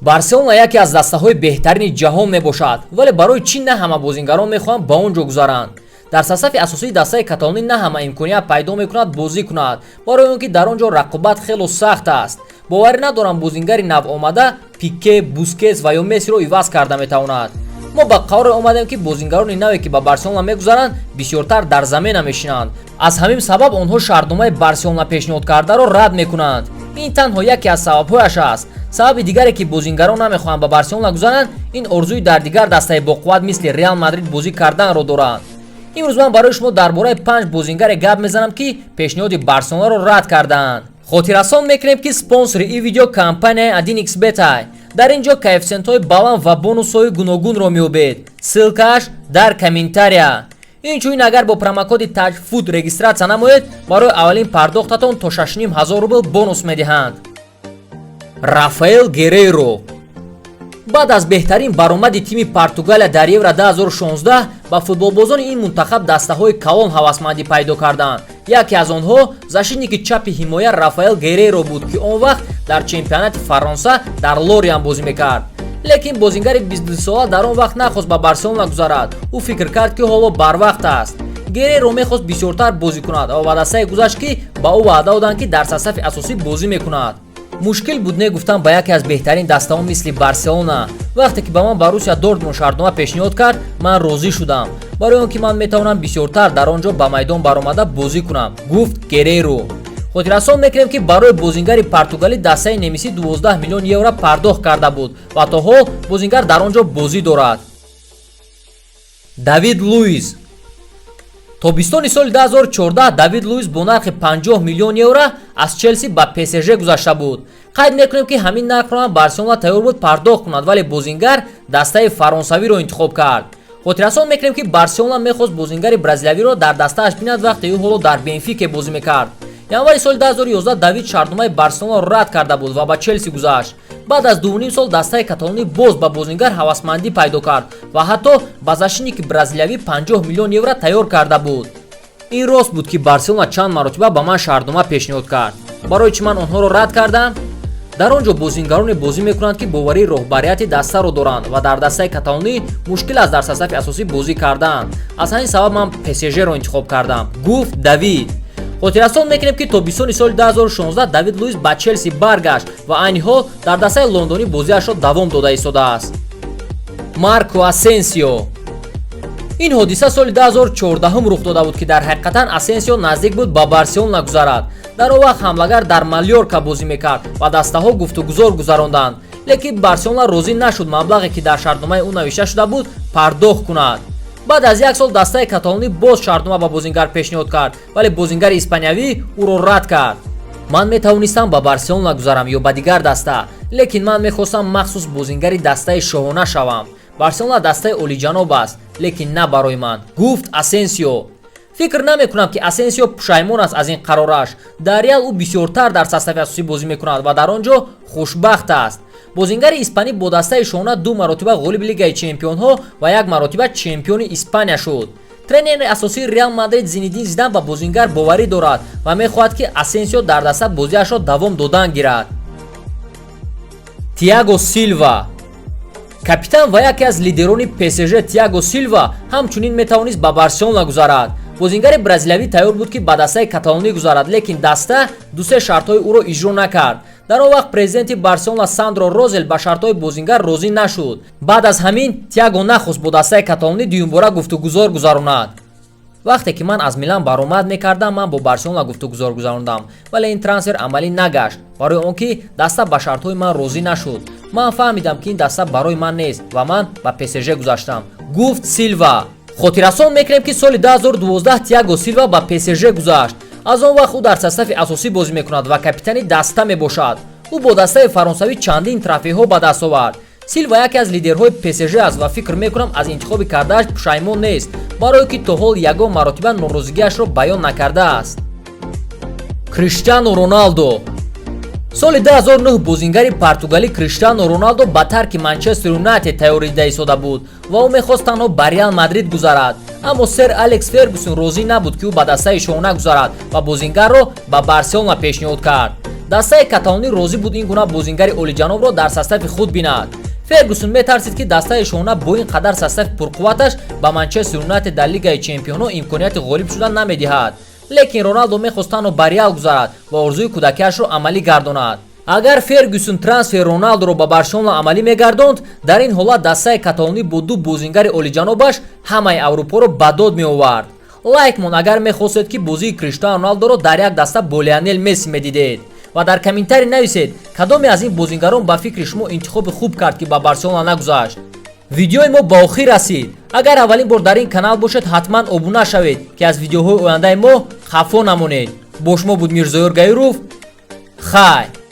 барселона яке аз дастаҳои беҳтарини ҷаҳон мебошад, вале барои чӣ на ҳама бозингарон мехоҳанд ба он ҷо гузаранд? дар сарсафи асосии дастаи каталонӣ на ҳама имконият пайдо мекунад бозӣ кунад, барои он ки дар он ҷо рақобат хело сахт аст. боварӣ надорам бозингари навомада Пике, Бускетс ва ё Мессиро иваз карда метавонад. мо ба қароре омадем ки бозингарони наве ки ба барселона мегузаранд бисёртар дар замена мешинанд. аз ҳамин сабаб онҳо шартномаи барселона пешниҳод кардаро рад мекунанд. ин танҳо яке аз сабабҳояш аст. сабаби дигаре ки бозингарон намехоҳанд ба барселона гузаранд, ин орзуи дар дигар дастаи боқувват мисли Реал Мадрид бозӣ карданро доранд. имрӯз ман барои шумо дар бораи 5 бозингаре гап мезанам ки пешниҳоди барселонаро рад кардаанд. хотиррасон мекунем ки спонсори ин видео компанияи 1xBet. дар ин ҷо коэффициентҳои баланд ва бонусҳои гуногунро меёбед. ссилкааш дар комментария. инчунин агар бо промокоди TouchFood регистратсия намоед, барои аввалин пардохтатон то 6500 рубл бонус медиҳанд. Рафаэл Герейро баъд аз беҳтарин баромади тими Португалия дар Евро 2016 ба футболбозони ин мунтахаб дастаҳои калон ҳавасмандӣ пайдо карданд. яке аз онҳо защитники чапи ҳимоя Рафаэл Герейро буд, ки он вақт дар чемпионати Фаронса дар Лориан бозӣ мекард. лекин бозингари 22 сола дар он вақт нахост ба барселона гузарад. ӯ фикр кард ки ҳоло барвақт аст. Герейро мехост бисёртар бозӣ кунад ва ба дастае гузашт ки ба ӯ ваъда доданд ки дар сарсафи асосӣ бозӣ мекунад. мушкил буд не гуфтан ба яке аз беҳтарин дастаҳо мисли барселона. вақте ки ба ман Боруссия Дортмунд шартнома пешниҳод кард, ман розӣ шудам, барои он ки ман метавонам бисёртар дар он ҷо ба майдон баромада бозӣ кунам, гуфт Герейро. хотиррасон мекунем ки барои бозингари португалӣ дастаи немисӣ 12 миллион евро пардохт карда буд ва то ҳол бозингар дар он ҷо бозӣ дорад. Давид Луис тобистони соли 2014 Давид Луис бо нархи 50 миллион евро аз Челси ба ПСЖ гузашта буд. қайд мекунем ки ҳамин нархро Барселона тайёр буд пардохт кунад, вале бозингар дастаи фаронсавиро интихоб кард. хотиррасон мекунем ки Барселона мехост бозингари бразилиявиро дар дастааш бинад вақте ӯ ҳоло дар Бенфике бозӣ мекард. январи соли 2011 Давид шартномаи Барселонаро рад карда буд ва ба Челси гузашт. баъд аз 2.5 сол дастаи каталонӣ боз ба бозингар ҳавасмандӣ пайдо кард ва ҳатто ба защитники бразилиявӣ 50 миллион евро тайёр карда буд. ин рост буд ки Барселона чанд маротиба ба ман шартнома пешниҳод кард. барои чӣ ман онҳоро рад кардам? дар он ҷо бозингароне бозӣ мекунанд ки боварии роҳбарияти дастаро доранд ва дар дастаи каталонӣ мушкил аст дар сарсафи асосӣ бозӣ кардан. аз ҳамин сабаб ман ПСЖ-ро интихоб кардам, гуфт Давид. хотиррасон мекунем ки тобистони соли 2016 Давид Луис ба Челси баргашт ва айни ҳол дар дастаи лондонӣ бозиашро давом дода истодааст. Марко Асенсио ин ҳодиса соли 2014 рух дода буд ки дар ҳақиқатан Асенсио наздик буд ба Барселона гузарад. дар он вақт ҳамлагар дар Малёрка бозӣ мекард ва дастаҳо гуфтугузор гузаронданд, лекин Барселона розӣ нашуд маблағе ки дар шартномаи ӯ навишта шуда буд пардохт кунад. баъд аз як сол дастаи каталонӣ боз шартнома ба бозингар пешниҳод кард, вале бозингари испаниявӣ ӯро рад кард. ман метавонистам ба Барселона гузарам ё ба дигар даста, лекин ман мехостам махсус бозингари дастаи шоҳона шавам. Барселона дастаи олиҷаноб аст, лекин на барои ман, гуфт Асенсио. фикр намекунам ки Асенсио пушаймон аст аз ин қарораш. дар Реал ӯ бисёртар дар сарсафи асосӣ бозӣ мекунад ва дар он ҷо хушбахт аст. бозингари испанӣ бо дастаи шоҳона 2 маротиба ғолиби Лигаи Чемпионҳо ва 1 маротиба чемпиони Испания шуд. тренери асосии Реал Мадрид Зинедин Зидан ба бозингар боварӣ дорад ва мехоҳад ки Асенсио дар даста бозиашро давом додан гирад. Тиаго Силва капитан ва яке аз лидерони ПСЖ Тиаго Силва ҳамчунин метавонист ба Барселона гузарад. бозингари бразилиявӣ тайёр буд ки ба дастаи каталонӣ гузарад, лекин даста 2-3 шартҳои ӯро иҷро накард. дар он вақт президенти Барселона Сандро Розел ба шартҳои бозингар розӣ нашуд. баъд аз ҳамин Тиаго нахост бо дастаи каталонӣ дуюмбора гуфтугузор гузаронад. вақте ки ман аз Милан баромад мекардам, ман бо Барселона гуфтугузор гузарондам, вале ин трансфер амалӣ нагашт, барои он ки даста ба шартҳои ман розӣ нашуд. ман фаҳмидам ки ин даста барои ман нест ва ман ба ПСЖ гузаштам, гуфт Силва. хотиррасон мекунем ки соли 2012 Тиаго Силва ба ПСЖ гузашт. аз он вақт ӯ дар сарсафи асосӣ бозӣ мекунад ва капитани даста мебошад. ӯ бо дастаи фаронсавӣ чандин трофеҳо ба даст овард. Силва яке аз лидерҳои ПСЖ аст ва фикр мекунам аз интихоби кардааш пушаймон нест, барое ки то ҳол ягон маротиба норозигиашро баён накардааст. Криштиану Роналдо соли 2009 бозингари португалӣ Криштиану Роналдо ба тарки Манчестер Юнайтед тайёрида истода буд ва ӯ мехост танҳо ба Реал Мадрид гузарад, аммо сэр Алекс Фергюсон розӣ набуд ки ӯ ба дастаи шоҳона гузарад ва бозингарро ба Барселона пешниҳод кард. дастаи каталонӣ розӣ буд ин гуна бозингари олиҷанобро дар состави худ бинад. Фергюсон метарсид ки дастаи шона бо ин қадар состави пурқувваташ ба Манчестер Юнайтед дар Лигаи Чемпионҳо имконияти ғолиб шудан намедиҳад. Лекин Роналдо мехост танҳо ба Реал гузарад ва орзуи кӯдакиашро амалӣ гардонад. Агар Фергюсон трансфери Роналдоро ба Барселона амалӣ мегардонд, дар ин ҳолат дастаи каталонӣ бо ду бозингари олиҷанобаш ҳамаи Аврупоро ба дод меовард. Лайкмон агар мехостед ки бозии Криштиану Роналдоро дар як даста бо Лионел Месси медидед ва дар комментарий нависед кадоме аз ин бозингарон ба фикри шумо интихоби хуб кард ки ба Барселона нагузашт. видеои мо ба охир расид. Агар аввалин бор дар ин канал бошед, ҳатман обуна шавед ки аз видеоҳои ояндаи мо хафо намонед. Бо шумо буд Мирзоёр Гайров. Хайр.